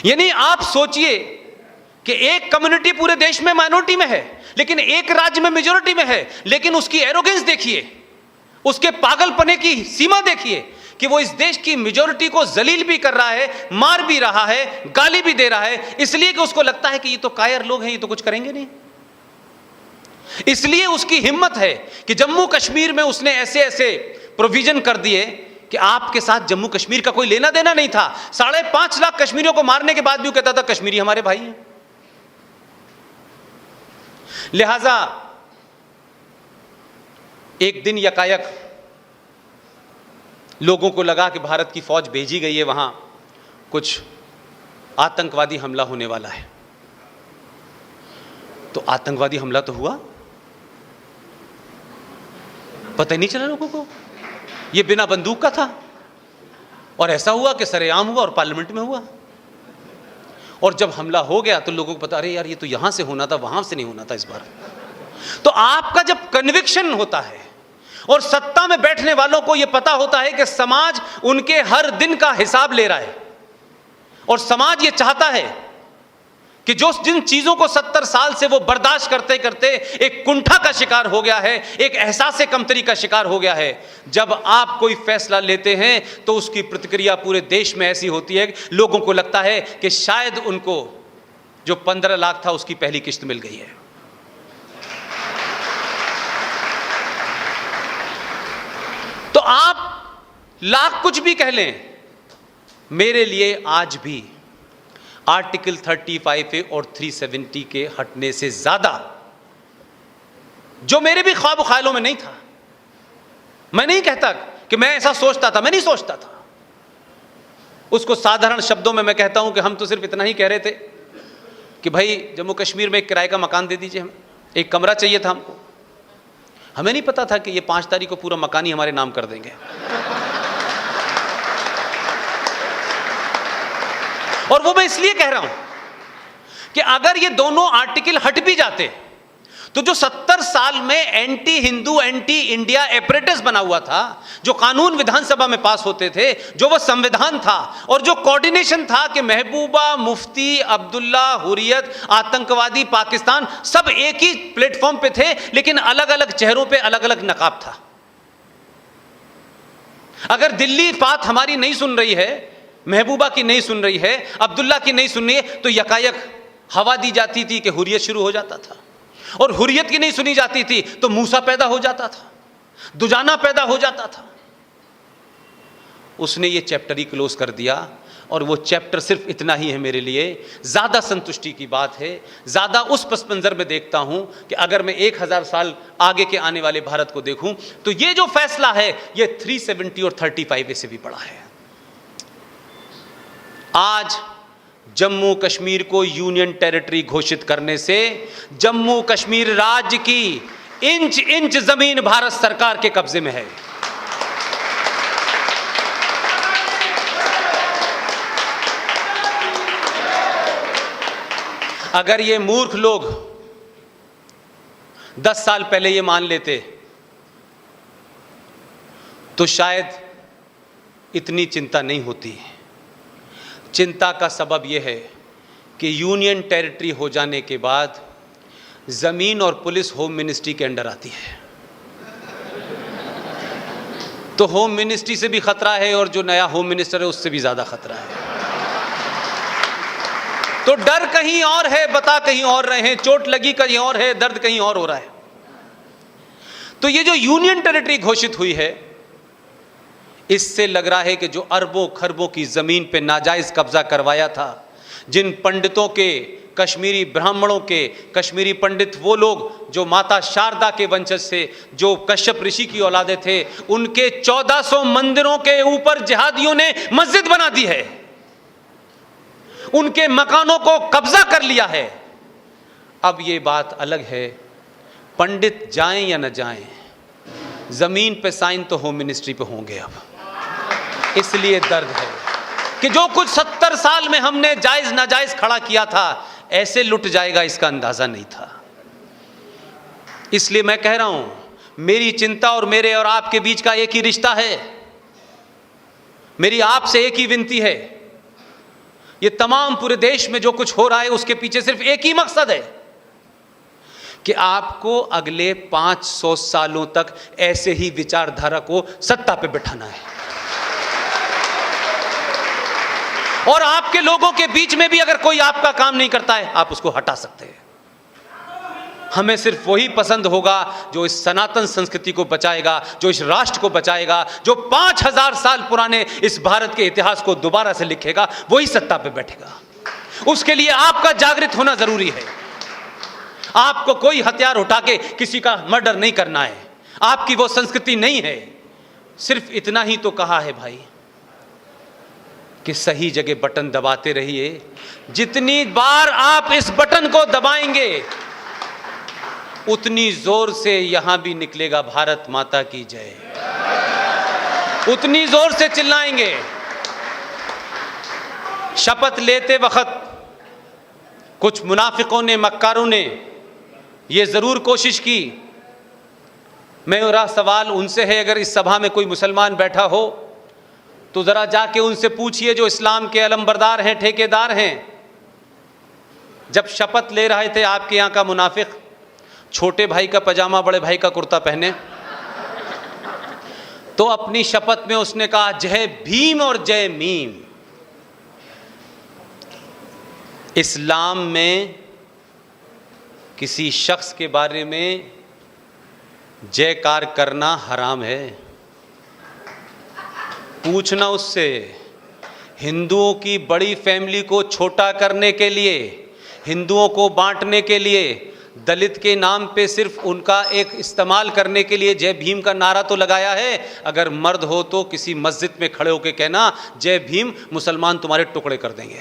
यानी आप सोचिए कि एक कम्युनिटी पूरे देश में माइनॉरिटी में है, लेकिन एक राज्य में मेजॉरिटी में है, लेकिन उसकी एरोगेंस देखिए, उसके पागलपने की सीमा देखिए कि वो इस देश की मेजॉरिटी को जलील भी कर रहा है, मार भी रहा है, गाली भी दे रहा है, इसलिए कि उसको लगता है कि ये तो कायर लोग हैं, ये तो कुछ करेंगे नहीं। इसलिए उसकी हिम्मत है कि जम्मू कश्मीर में उसने ऐसे ऐसे प्रोविजन कर दिए कि आपके साथ जम्मू कश्मीर का कोई लेना देना नहीं था। 5.5 लाख कश्मीरियों को मारने के बाद भी वो कहता था कश्मीरी हमारे भाई हैं। लिहाजा एक दिन यकायक लोगों को लगा कि भारत की फौज भेजी गई है, वहां कुछ आतंकवादी हमला होने वाला है। तो आतंकवादी हमला तो हुआ, पता ही नहीं चला लोगों को, यह बिना बंदूक का था, और ऐसा हुआ कि सरेआम हुआ और पार्लियामेंट में हुआ। और जब हमला हो गया तो लोगों को पता, अरे यार ये तो यहां से होना था, वहां से नहीं होना था इस बार। तो आपका जब कन्विक्शन होता है और सत्ता में बैठने वालों को यह पता होता है कि समाज उनके हर दिन का हिसाब ले रहा है, और समाज यह चाहता है कि जो जिन चीजों को 70 साल से वो बर्दाश्त करते करते एक कुंठा का शिकार हो गया है, एक एहसास कमतरी का शिकार हो गया है, जब आप कोई फैसला लेते हैं तो उसकी प्रतिक्रिया पूरे देश में ऐसी होती है, लोगों को लगता है कि शायद उनको जो 15 लाख था उसकी पहली किश्त मिल गई है। तो आप लाख कुछ भी कह लें, मेरे लिए आज भी आर्टिकल 35A और 370 के हटने से ज्यादा, जो मेरे भी ख्वाब ख्यालों में नहीं था, मैं नहीं कहता कि मैं ऐसा सोचता था, मैं नहीं सोचता था, उसको साधारण शब्दों में मैं कहता हूं कि हम तो सिर्फ इतना ही कह रहे थे कि भाई जम्मू कश्मीर में एक किराए का मकान दे दीजिए, हमें एक कमरा चाहिए था हमको। हमें नहीं पता था कि ये 5 तारीख को पूरा मकान ही हमारे नाम कर देंगे। और वो मैं इसलिए कह रहा हूं कि अगर ये दोनों आर्टिकल हट भी जाते तो जो 70 साल में anti Hindu anti India apparatus बना हुआ था, जो कानून विधानसभा में पास होते थे, जो वो संविधान था और जो कोऑर्डिनेशन था कि महबूबा, मुफ्ती, अब्दुल्ला, हुर्रियत, आतंकवादी, पाकिस्तान, सब एक ही प्लेटफॉर्म पे थे, लेकिन अलग अलग चेहरों पे अलग अलग नकाब था। अगर दिल्ली बात हमारी नहीं सुन रही है, महबूबा की नहीं सुन रही है, अब्दुल्ला की नहीं सुन रही है, तो यकायक हवा दी जाती थी कि हुर्रियत शुरू हो जाता था, और हुर्रियत की नहीं सुनी जाती थी तो मूसा पैदा हो जाता था, दुजाना पैदा हो जाता था। उसने ये चैप्टर ही क्लोज कर दिया, और वो चैप्टर सिर्फ इतना ही है मेरे लिए। ज्यादा संतुष्टि की बात है, ज्यादा उस पस मंजर में देखता हूं कि अगर मैं 1000 साल आगे के आने वाले भारत को देखूं तो ये जो फैसला है ये 370 और 35A से भी बड़ा है। आज जम्मू कश्मीर को यूनियन टेरिटरी घोषित करने से जम्मू कश्मीर राज्य की इंच इंच जमीन भारत सरकार के कब्जे में है। अगर ये मूर्ख लोग 10 साल पहले ये मान लेते तो शायद इतनी चिंता नहीं होती। चिंता का सबब यह है कि यूनियन टेरिटरी हो जाने के बाद जमीन और पुलिस होम मिनिस्ट्री के अंडर आती है, तो होम मिनिस्ट्री से भी खतरा है और जो नया होम मिनिस्टर है उससे भी ज्यादा खतरा है। तो डर कहीं और है, बता कहीं और रहे हैं, चोट लगी कहीं और है, दर्द कहीं और हो रहा है। तो ये जो यूनियन टेरिटरी घोषित हुई है, इससे लग रहा है कि जो अरबों खरबों की जमीन पे नाजायज कब्जा करवाया था, जिन पंडितों के, कश्मीरी ब्राह्मणों के, कश्मीरी पंडित वो लोग जो माता शारदा के वंशज से, जो कश्यप ऋषि की औलादे थे, उनके 1400 मंदिरों के ऊपर जिहादियों ने मस्जिद बना दी है, उनके मकानों को कब्जा कर लिया है। अब ये बात अलग है, पंडित जाएं या न जाएं, जमीन पे साइन तो होम मिनिस्ट्री पे होंगे। अब इसलिए दर्द है कि जो कुछ 70 साल में हमने जायज नाजायज खड़ा किया था, ऐसे लुट जाएगा इसका अंदाजा नहीं था। इसलिए मैं कह रहा हूं, मेरी चिंता और मेरे और आपके बीच का एक ही रिश्ता है। मेरी आपसे एक ही विनती है ये तमाम पूरे देश में जो कुछ हो रहा है उसके पीछे सिर्फ एक ही मकसद है कि आपको अगले 500 सालों तक ऐसे ही विचारधारा को सत्ता पे बिठाना है। और आपके लोगों के बीच में भी अगर कोई आपका काम नहीं करता है, आप उसको हटा सकते हैं। हमें सिर्फ वही पसंद होगा जो इस सनातन संस्कृति को बचाएगा, जो इस राष्ट्र को बचाएगा, जो 5000 साल पुराने इस भारत के इतिहास को दोबारा से लिखेगा, वही सत्ता पे बैठेगा। उसके लिए आपका जागृत होना जरूरी है। आपको कोई हथियार उठा के किसी का मर्डर नहीं करना है, आपकी वो संस्कृति नहीं है। सिर्फ इतना ही तो कहा है भाई कि सही जगह बटन दबाते रहिए। जितनी बार आप इस बटन को दबाएंगे उतनी जोर से यहां भी निकलेगा भारत माता की जय, उतनी जोर से चिल्लाएंगे। शपथ लेते वक्त कुछ मुनाफिकों ने, मक्कारों ने ये जरूर कोशिश की। मेरा सवाल उनसे है, अगर इस सभा में कोई मुसलमान बैठा हो तो जरा जाके उनसे पूछिए, जो इस्लाम के अलमबरदार हैं, ठेकेदार हैं, जब शपथ ले रहे थे आपके यहाँ का मुनाफिक छोटे भाई का पजामा बड़े भाई का कुर्ता पहने, तो अपनी शपथ में उसने कहा जय भीम और जय मीम। इस्लाम में किसी शख्स के बारे में जयकार करना हराम है। पूछना उससे। हिंदुओं की बड़ी फैमिली को छोटा करने के लिए, हिंदुओं को बांटने के लिए, दलित के नाम पे सिर्फ उनका एक इस्तेमाल करने के लिए जय भीम का नारा तो लगाया है। अगर मर्द हो तो किसी मस्जिद में खड़े होकर कहना जय भीम, मुसलमान तुम्हारे टुकड़े कर देंगे।